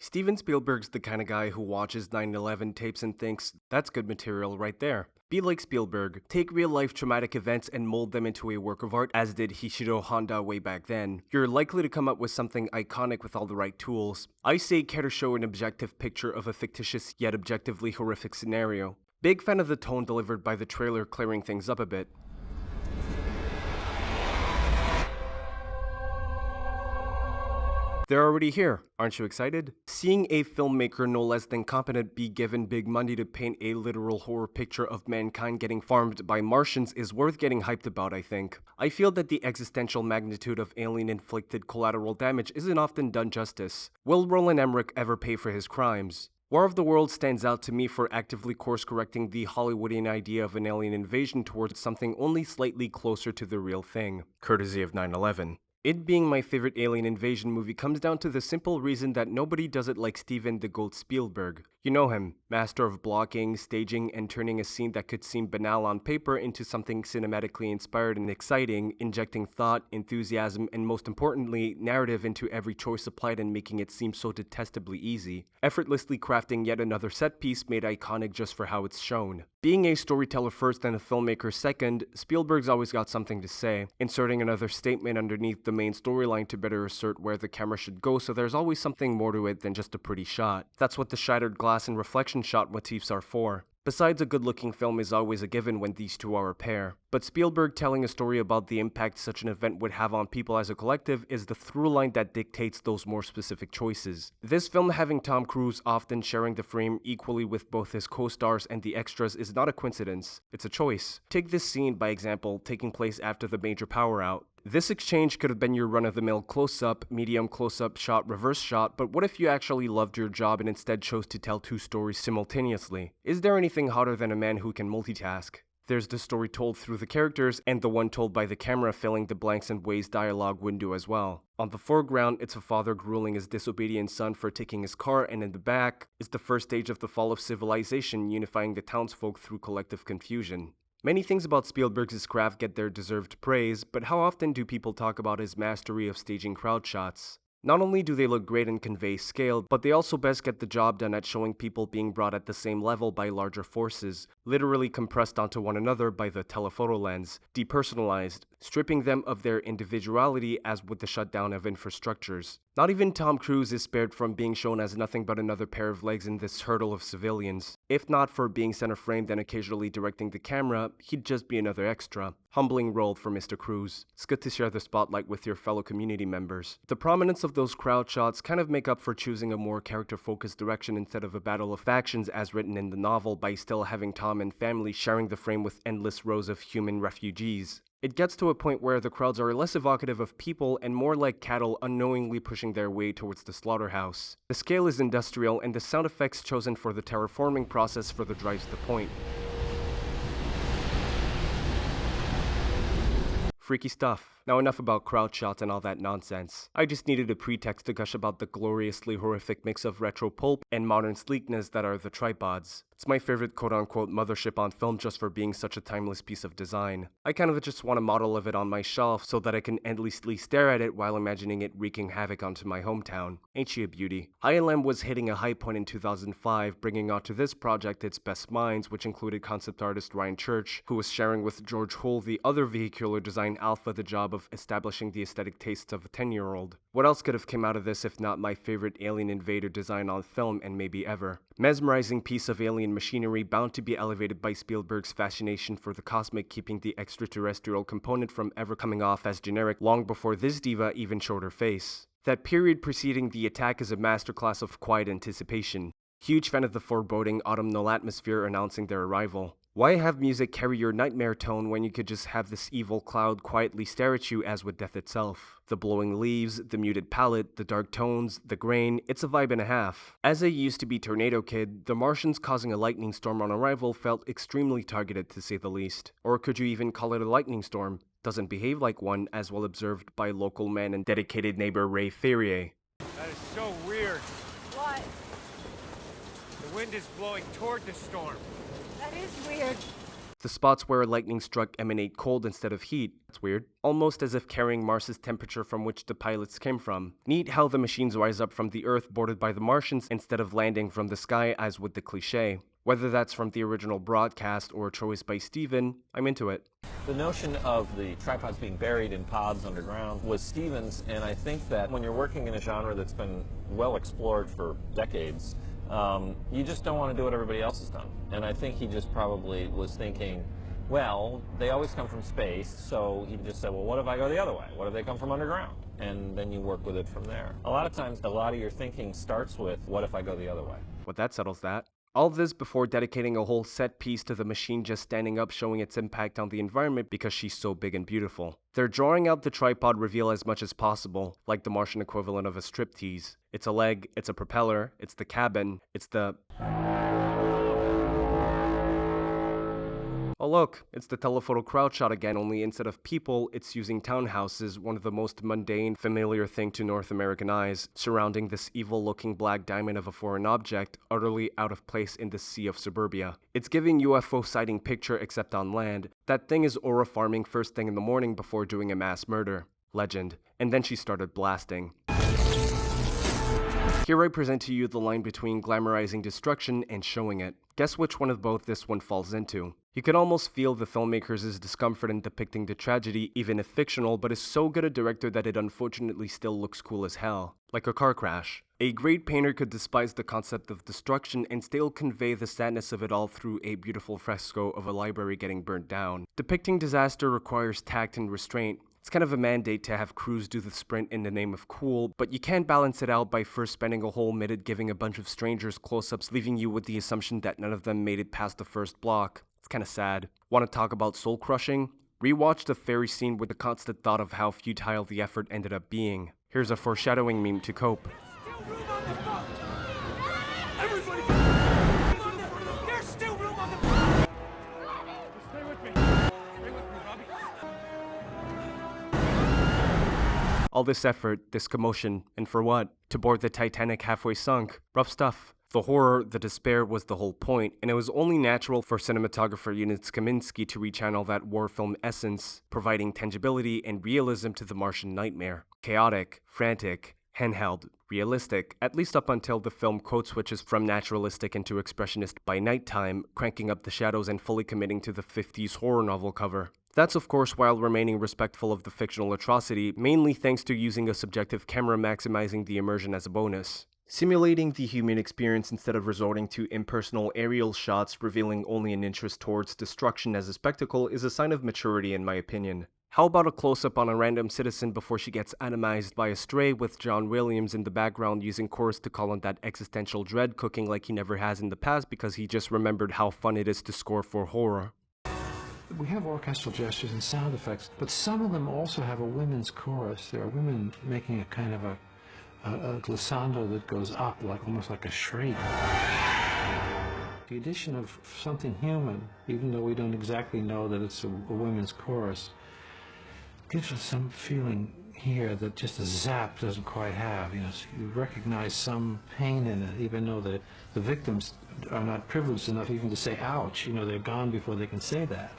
Steven Spielberg's the kind of guy who watches 9/11 tapes and thinks, that's good material right there. Be like Spielberg, take real-life traumatic events and mold them into a work of art, as did Hishiro Honda way back then. You're likely to come up with something iconic with all the right tools. I say care to show an objective picture of a fictitious yet objectively horrific scenario. Big fan of the tone delivered by the trailer, clearing things up a bit. They're already here, aren't you excited? Seeing a filmmaker no less than competent be given big money to paint a literal horror picture of mankind getting farmed by Martians is worth getting hyped about, I think. I feel that the existential magnitude of alien-inflicted collateral damage isn't often done justice. Will Roland Emmerich ever pay for his crimes? War of the Worlds stands out to me for actively course-correcting the Hollywoodian idea of an alien invasion towards something only slightly closer to the real thing, courtesy of 9/11. It being my favorite alien invasion movie comes down to the simple reason that nobody does it like Steven the Goat Spielberg. You know him, master of blocking, staging, and turning a scene that could seem banal on paper into something cinematically inspired and exciting, injecting thought, enthusiasm, and most importantly, narrative into every choice applied and making it seem so detestably easy. Effortlessly crafting yet another set piece made iconic just for how it's shown. Being a storyteller first and a filmmaker second, Spielberg's always got something to say, inserting another statement underneath the main storyline to better assert where the camera should go, so there's always something more to it than just a pretty shot. That's what the shattered glass and reflection shot motifs are for. Besides, a good-looking film is always a given when these two are a pair. But Spielberg telling a story about the impact such an event would have on people as a collective is the through line that dictates those more specific choices. This film having Tom Cruise often sharing the frame equally with both his co-stars and the extras is not a coincidence, it's a choice. Take this scene, by example, taking place after the major power out. This exchange could have been your run-of-the-mill close-up, medium close-up shot, reverse shot, but what if you actually loved your job and instead chose to tell two stories simultaneously? Is there anything hotter than a man who can multitask? There's the story told through the characters, and the one told by the camera filling the blanks in Way's dialogue window as well. On the foreground, it's a father grueling his disobedient son for taking his car, and in the back is the first stage of the fall of civilization unifying the townsfolk through collective confusion. Many things about Spielberg's craft get their deserved praise, but how often do people talk about his mastery of staging crowd shots? Not only do they look great and convey scale, but they also best get the job done at showing people being brought at the same level by larger forces, literally compressed onto one another by the telephoto lens, depersonalized, stripping them of their individuality as with the shutdown of infrastructures. Not even Tom Cruise is spared from being shown as nothing but another pair of legs in this hurdle of civilians. If not for being center framed and occasionally directing the camera, he'd just be another extra. Humbling role for Mr. Cruise. It's good to share the spotlight with your fellow community members. The prominence of those crowd shots kind of make up for choosing a more character-focused direction instead of a battle of factions as written in the novel by still having Tom and family sharing the frame with endless rows of human refugees. It gets to a point where the crowds are less evocative of people and more like cattle unknowingly pushing their way towards the slaughterhouse. The scale is industrial and the sound effects chosen for the terraforming process further drives the point. Freaky stuff. Now enough about crowd shots and all that nonsense. I just needed a pretext to gush about the gloriously horrific mix of retro pulp and modern sleekness that are the tripods. It's my favorite quote-unquote mothership on film just for being such a timeless piece of design. I kind of just want a model of it on my shelf so that I can endlessly stare at it while imagining it wreaking havoc onto my hometown. Ain't she a beauty? ILM was hitting a high point in 2005, bringing onto this project its best minds, which included concept artist Ryan Church, who was sharing with George Hull, the other vehicular design alpha, the job of establishing the aesthetic tastes of a 10-year-old. What else could have come out of this if not my favorite alien invader design on film and maybe ever? Mesmerizing piece of alien machinery bound to be elevated by Spielberg's fascination for the cosmic, keeping the extraterrestrial component from ever coming off as generic long before this diva even showed her face. That period preceding the attack is a masterclass of quiet anticipation. Huge fan of the foreboding autumnal atmosphere announcing their arrival. Why have music carry your nightmare tone when you could just have this evil cloud quietly stare at you as with death itself? The blowing leaves, the muted palette, the dark tones, the grain, it's a vibe and a half. As a used-to-be tornado kid, the Martians causing a lightning storm on arrival felt extremely targeted to say the least. Or could you even call it a lightning storm? Doesn't behave like one, as well observed by local man and dedicated neighbor Ray Ferrier. That is so weird. What? The wind is blowing toward the storm. That is weird. The spots where lightning struck emanate cold instead of heat. That's weird. Almost as if carrying Mars's temperature from which the pilots came from. Neat how the machines rise up from the Earth boarded by the Martians instead of landing from the sky as with the cliché. Whether that's from the original broadcast or a choice by Steven, I'm into it. The notion of the tripods being buried in pods underground was Steven's, and I think that when you're working in a genre that's been well explored for decades, you just don't want to do what everybody else has done. And I think he just probably was thinking, well, they always come from space, so he just said, well, what if I go the other way? What if they come from underground? And then you work with it from there. A lot of times, a lot of your thinking starts with, what if I go the other way? Well, that settles that. All this before dedicating a whole set piece to the machine just standing up, showing its impact on the environment because she's so big and beautiful. They're drawing out the tripod reveal as much as possible, like the Martian equivalent of a striptease. It's a leg, it's a propeller, it's the cabin, it's the... Oh look, it's the telephoto crowd shot again, only instead of people, it's using townhouses, one of the most mundane, familiar thing to North American eyes, surrounding this evil-looking black diamond of a foreign object, utterly out of place in the sea of suburbia. It's giving UFO sighting picture except on land. That thing is aura farming first thing in the morning before doing a mass murder. Legend. And then she started blasting. Here I present to you the line between glamorizing destruction and showing it. Guess which one of both this one falls into. You can almost feel the filmmaker's discomfort in depicting the tragedy, even if fictional, but is so good a director that it unfortunately still looks cool as hell. Like a car crash. A great painter could despise the concept of destruction and still convey the sadness of it all through a beautiful fresco of a library getting burnt down. Depicting disaster requires tact and restraint. It's kind of a mandate to have Cruise do the sprint in the name of cool, but you can't balance it out by first spending a whole minute giving a bunch of strangers close-ups, leaving you with the assumption that none of them made it past the first block. It's kinda sad. Want to talk about soul-crushing? Rewatch the ferry scene with the constant thought of how futile the effort ended up being. Here's a foreshadowing meme to cope. There's still room on the boat! Stay with me. Stay with me, Robbie. All this effort, this commotion, and for what? To board the Titanic halfway sunk. Rough stuff. The horror, the despair was the whole point, and it was only natural for cinematographer Units Kaminsky to rechannel that war film essence, providing tangibility and realism to the Martian nightmare. Chaotic, frantic, handheld, realistic, at least up until the film code switches from naturalistic into expressionist by nighttime, cranking up the shadows and fully committing to the 50s horror novel cover. That's of course while remaining respectful of the fictional atrocity, mainly thanks to using a subjective camera maximizing the immersion as a bonus. Simulating the human experience instead of resorting to impersonal aerial shots revealing only an interest towards destruction as a spectacle is a sign of maturity in my opinion. How about a close-up on a random citizen before she gets atomized by a stray with John Williams in the background using chorus to call on that existential dread cooking like he never has in the past because he just remembered how fun it is to score for horror. We have orchestral gestures and sound effects, but some of them also have a women's chorus. There are women making a kind of a glissando that goes up, almost like a shriek. The addition of something human, even though we don't exactly know that it's a women's chorus, gives us some feeling here that just a zap doesn't quite have. You know, so you recognize some pain in it, even though the victims are not privileged enough even to say ouch. You know, they're gone before they can say that.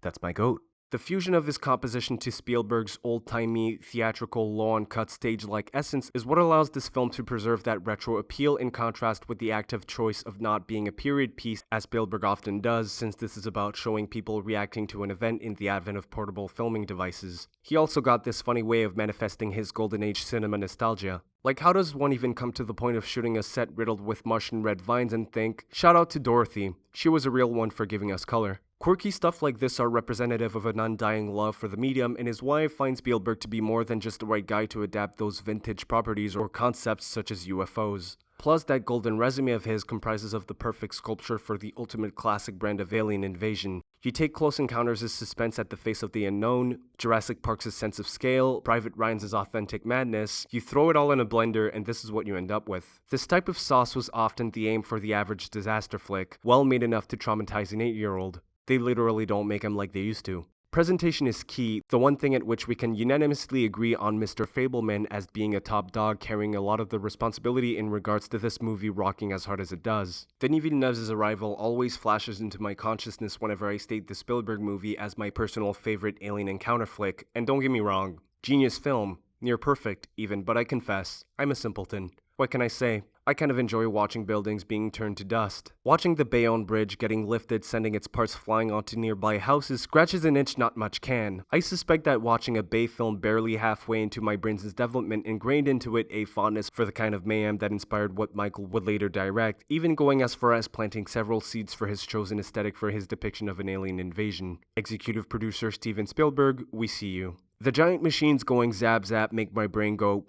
That's my goat. The fusion of his composition to Spielberg's old-timey, theatrical, law-uncut stage-like essence is what allows this film to preserve that retro appeal in contrast with the active choice of not being a period piece, as Spielberg often does, since this is about showing people reacting to an event in the advent of portable filming devices. He also got this funny way of manifesting his golden age cinema nostalgia. Like, how does one even come to the point of shooting a set riddled with Martian red vines and think, shout out to Dorothy, she was a real one for giving us color. Quirky stuff like this are representative of an undying love for the medium and is why I find Spielberg to be more than just the right guy to adapt those vintage properties or concepts such as UFOs. Plus, that golden resume of his comprises of the perfect sculpture for the ultimate classic brand of alien invasion. You take Close Encounters' suspense at the face of the unknown, Jurassic Park's sense of scale, Private Ryan's authentic madness, you throw it all in a blender and this is what you end up with. This type of sauce was often the aim for the average disaster flick, well made enough to traumatize an 8-year-old. They literally don't make them like they used to. Presentation is key, the one thing at which we can unanimously agree on Mr. Fableman as being a top dog carrying a lot of the responsibility in regards to this movie rocking as hard as it does. Denis Villeneuve's arrival always flashes into my consciousness whenever I state the Spielberg movie as my personal favorite alien encounter flick, and don't get me wrong, genius film, near perfect even, but I confess, I'm a simpleton. What can I say? I kind of enjoy watching buildings being turned to dust. Watching the Bayonne Bridge getting lifted, sending its parts flying onto nearby houses scratches an itch not much can. I suspect that watching a Bay film barely halfway into my brain's development ingrained into it a fondness for the kind of mayhem that inspired what Michael would later direct, even going as far as planting several seeds for his chosen aesthetic for his depiction of an alien invasion. Executive producer StevenSPielberg, we see you. The giant machines going zap zap make my brain go.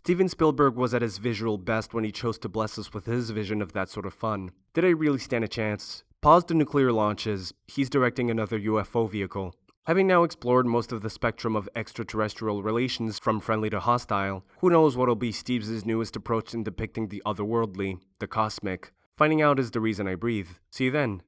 Steven Spielberg was at his visual best when he chose to bless us with his vision of that sort of fun. Did I really stand a chance? Pause the nuclear launches. He's directing another UFO vehicle. Having now explored most of the spectrum of extraterrestrial relations from friendly to hostile, who knows what'll be Steve's newest approach in depicting the otherworldly, the cosmic. Finding out is the reason I breathe. See you then.